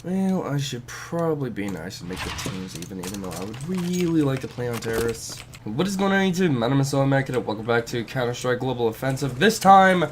Well, I should probably be nice and make the teams even though I would really like to play on terrorists. What is going on YouTube? My name is Solomec and welcome back to Counter-Strike Global Offensive. This time,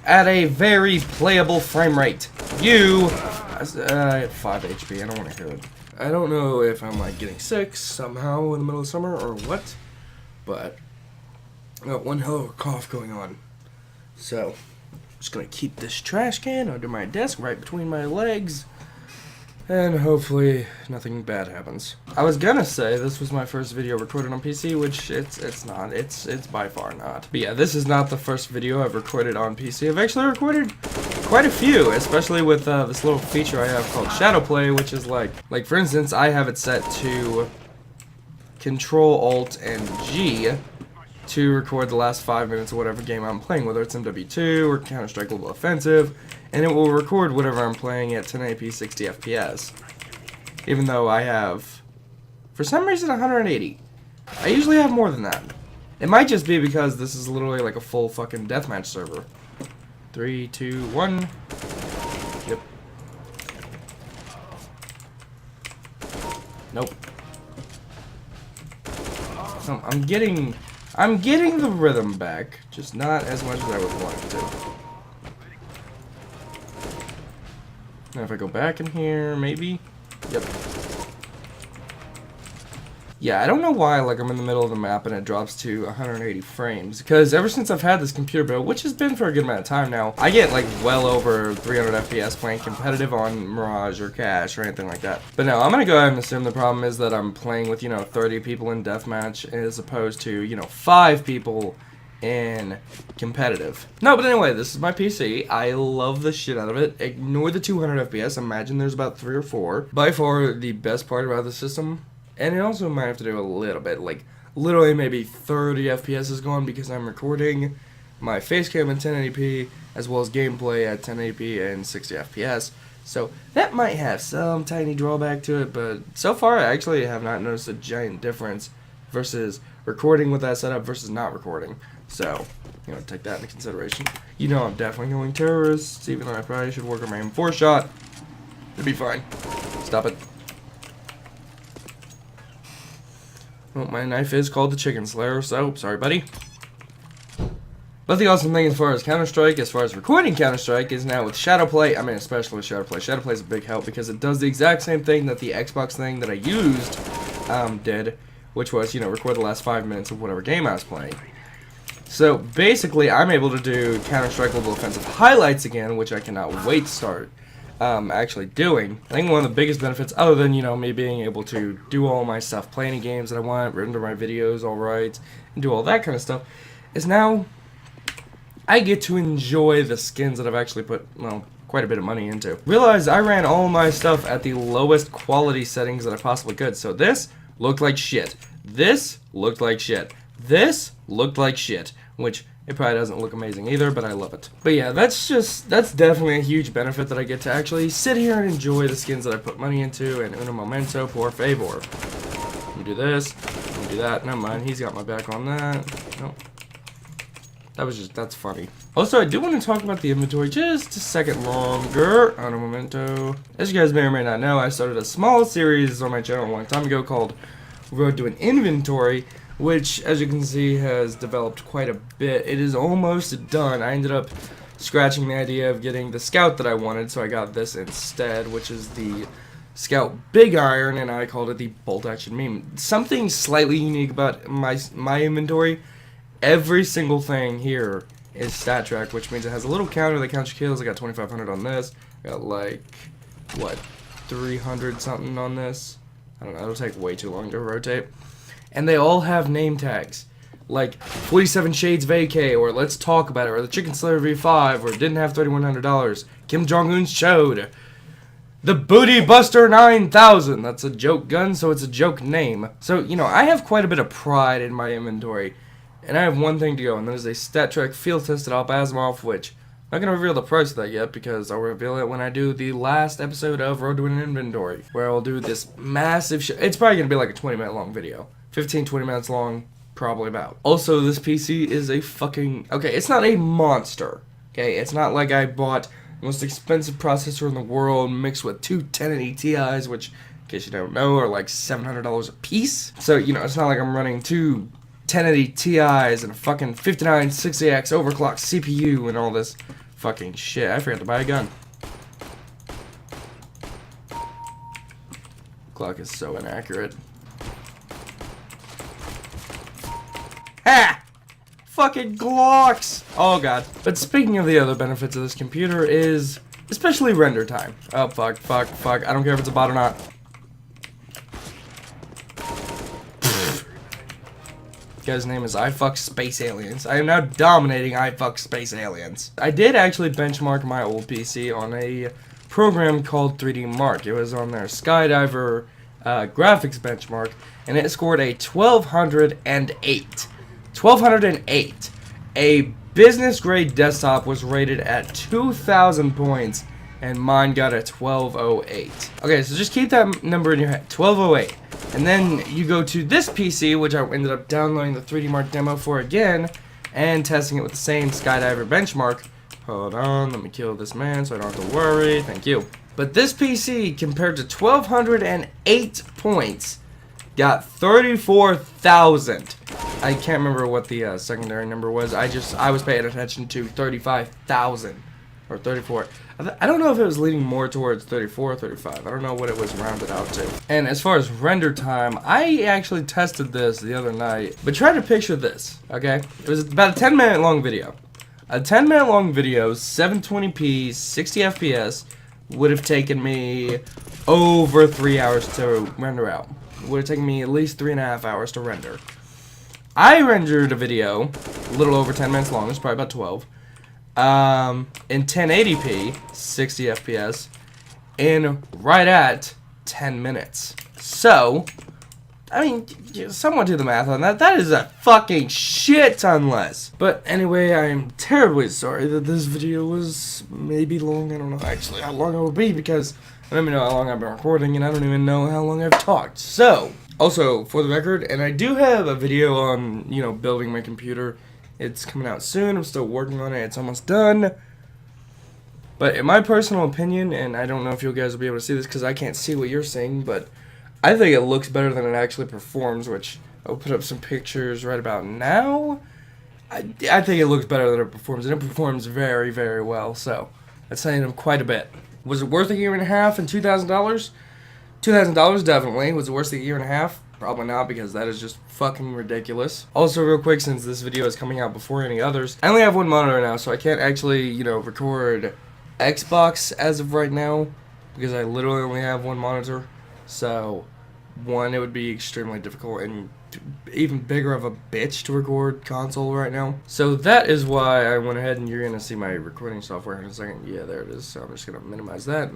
at a very playable frame rate. I have 5 HP, I don't want to hear it. I don't know if I'm like getting sick somehow in the middle of summer or what, but I got one hell of a cough going on. So, I'm just gonna keep this trash can under my desk right between my legs. And hopefully nothing bad happens. I was gonna say this was my first video recorded on PC, which it's not. It's by far not. But yeah, this is not the first video I've recorded on PC. I've actually recorded quite a few, especially with this little feature I have called Shadow Play, which is like for instance, I have it set to Control Alt and G to record the last 5 minutes of whatever game I'm playing, whether it's MW2 or Counter-Strike Global Offensive, and it will record whatever I'm playing at 1080p 60 FPS. Even though I have, for some reason, 180. I usually have more than that. It might just be because this is literally like a full fucking deathmatch server. 3, 2, 1. Yep. Nope. So I'm getting the rhythm back, just not as much as I would want it to. Now if I go back in here, maybe? Yep. Yeah, I don't know why, like, I'm in the middle of the map and it drops to 180 frames. Because ever since I've had this computer build, which has been for a good amount of time now, I get, like, well over 300 FPS playing competitive on Mirage or Cash or anything like that. But no, I'm gonna go ahead and assume the problem is that I'm playing with, 30 people in deathmatch as opposed to, 5 people in competitive. No, but anyway, this is my PC. I love the shit out of it. Ignore the 200 FPS. Imagine there's about 3 or 4. By far, the best part about the system. And it also might have to do a little bit, like, literally maybe 30 FPS is gone because I'm recording my face cam in 1080p as well as gameplay at 1080p and 60 FPS. So that might have some tiny drawback to it, but so far I actually have not noticed a giant difference versus recording with that setup versus not recording. So, take that into consideration. I'm definitely going terrorists, even though I probably should work on my M4 shot. It'll be fine. Stop it. Well, my knife is called the Chicken Slayer, so sorry, buddy. But the awesome thing as far as Counter-Strike, as far as recording Counter-Strike, is now with Shadow Play. I mean, especially with Shadow Play. Shadow Play is a big help because it does the exact same thing that the Xbox thing that I used did, which was, record the last 5 minutes of whatever game I was playing. So basically, I'm able to do Counter-Strike Global Offensive highlights again, which I cannot wait to start actually doing. I think one of the biggest benefits, other than, me being able to do all my stuff, play any games that I want, render my videos all right, and do all that kind of stuff, is now I get to enjoy the skins that I've actually put, quite a bit of money into. Realize I ran all my stuff at the lowest quality settings that I possibly could. So this looked like shit. This looked like shit. This looked like shit. Which, it probably doesn't look amazing either, but I love it. But yeah, that's definitely a huge benefit that I get to actually sit here and enjoy the skins that I put money into, and uno momento, por favor. You do this, you do that, never mind, he's got my back on that. Nope. That's funny. Also, I do want to talk about the inventory just a second longer. Uno momento. As you guys may or may not know, I started a small series on my channel a long time ago called Road to an Inventory, which, as you can see, has developed quite a bit. It is almost done. I ended up scratching the idea of getting the Scout that I wanted, so I got this instead, which is the Scout Big Iron, and I called it the Bolt Action Meme. Something slightly unique about my inventory, every single thing here is stat track, which means it has a little counter that counts your kills. I got 2,500 on this. I got like, 300 something on this. I don't know, it'll take way too long to rotate. And they all have name tags, like 47 Shades Vacay, or Let's Talk About It, or the Chicken Slayer V5, or Didn't Have $3,100, Kim Jong-un's Chode, the Booty Buster 9000, that's a joke gun, so it's a joke name. So, I have quite a bit of pride in my inventory, and I have one thing to go, and that is a StatTrak Field Tested Alp Asimov, which I'm not going to reveal the price of that yet, because I'll reveal it when I do the last episode of Road to an Inventory, where I'll do this massive it's probably going to be like a 20-minute long video. 15-20 minutes long, probably about. Also, this PC is a fucking... Okay, it's not a monster. Okay, it's not like I bought most expensive processor in the world, mixed with two 1080 Ti's, which, in case you don't know, are like $700 a piece. So, you know, it's not like I'm running two 1080 Ti's and a fucking 5960X overclocked CPU and all this fucking shit. I forgot to buy a gun. Clock is so inaccurate. Ha! Fucking Glocks! Oh god. But speaking of the other benefits of this computer is especially render time. Oh fuck, fuck, fuck. I don't care if it's a bot or not. Guy's name is iFuckSpaceAliens. I am now dominating iFuckSpaceAliens. I did actually benchmark my old PC on a program called 3D Mark. It was on their Skydiver graphics benchmark, and it scored a 1208. 1208. A business grade desktop was rated at 2,000 points, and mine got a 1208. Okay, so just keep that number in your head, 1208. And then you go to this PC, which I ended up downloading the 3D Mark demo for again, and testing it with the same Skydiver benchmark. Hold on, let me kill this man so I don't have to worry. Thank you. But this PC, compared to 1,208 points, got 34,000. I can't remember what the secondary number was. I was paying attention to 35,000 or 34. I don't know if it was leaning more towards 34 or 35. I don't know what it was rounded out to. And as far as render time, I actually tested this the other night. But try to picture this, okay? It was about a 10-minute long video. A 10-minute long video, 720p, 60 FPS, would have taken me over 3 hours to render out. It would have taken me at least 3.5 hours to render. I rendered a video, a little over 10 minutes long, it's probably about 12, in 1080p, 60 FPS, in right at 10 minutes. So, I mean, someone do the math on that. That is a fucking shit ton less. But anyway, I am terribly sorry that this video was maybe long. I don't know actually how long it will be because I don't even know how long I've been recording and I don't even know how long I've talked. So, also, for the record, and I do have a video on, you know, building my computer. It's coming out soon. I'm still working on it. It's almost done. But in my personal opinion, and I don't know if you guys will be able to see this because I can't see what you're seeing, but I think it looks better than it actually performs, which I'll put up some pictures right about now. I think it looks better than it performs, and it performs very, very well, so that's saying quite a bit. Was it worth a year and a half and $2,000? $2,000 definitely. Was it worth a year and a half? Probably not, because that is just fucking ridiculous. Also, real quick, since this video is coming out before any others, I only have one monitor now, so I can't actually, you know, record Xbox as of right now, because I literally only have one monitor. So, one, it would be extremely difficult and even bigger of a bitch to record console right now. So that is why I went ahead, and you're going to see my recording software in a second. Yeah, there it is. So I'm just going to minimize that,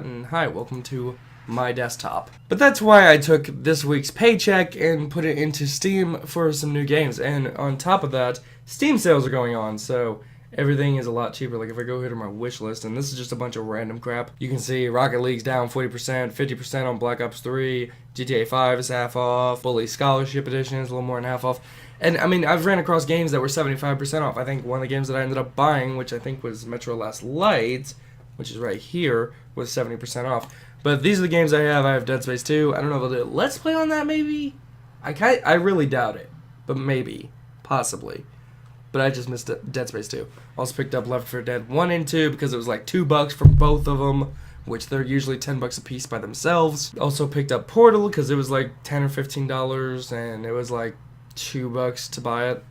and hi, welcome to my desktop. But that's why I took this week's paycheck and put it into Steam for some new games. And on top of that, Steam sales are going on, so everything is a lot cheaper. Like if I go here to my wish list, and this is just a bunch of random crap, you can see Rocket League's down 40%, 50% on Black Ops 3, GTA 5 is half off, Bully Scholarship Edition is a little more than half off. And I mean, I've ran across games that were 75% off. I think one of the games that I ended up buying, which I think was Metro Last Light, which is right here, was 70% off. But these are the games I have. I have Dead Space 2. I don't know if they'll do Let's Play on that, maybe? I really doubt it. But maybe. Possibly. But I just missed Dead Space 2. Also picked up Left 4 Dead 1 and 2 because it was like $2 for both of them, which they're usually $10 a piece by themselves. Also picked up Portal because it was like $10 or $15 and it was like $2 to buy it.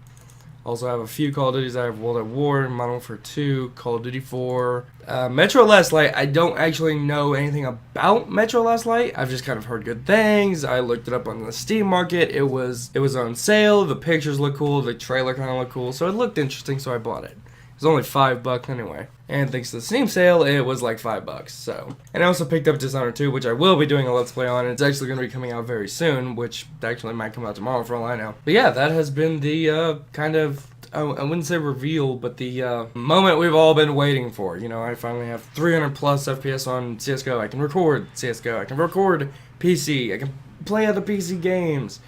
Also, I have a few Call of Duties. I have World at War, Modern Warfare 2, Call of Duty 4. Metro Last Light, I don't actually know anything about Metro Last Light. I've just kind of heard good things. I looked it up on the Steam market. It was on sale. The pictures look cool. The trailer kind of looked cool. So it looked interesting, so I bought it. It was only $5 anyway. And thanks to the Steam sale, it was like $5. So, and I also picked up Dishonored 2, which I will be doing a Let's Play on. It's actually going to be coming out very soon, which actually might come out tomorrow for all I know. But yeah, that has been the kind of, I wouldn't say reveal, but the moment we've all been waiting for. You know, I finally have 300 plus FPS on CSGO. I can record CSGO. I can record PC. I can play other PC games.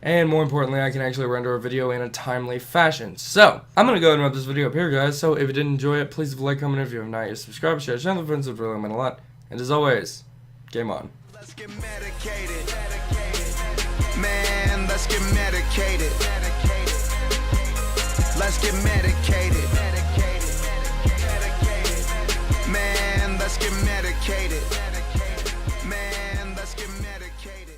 and more importantly, I can actually render a video in a timely fashion. So, I'm going to go ahead and wrap this video up here, guys. So, if you did enjoy it, please leave a like, comment, if you have not yet, subscribe, share, channel with friends, it really meant a lot. And as always, game on. Let's get medicated. Man, let's get medicated. Let's get medicated. Man, let's get medicated. Man, let's get medicated.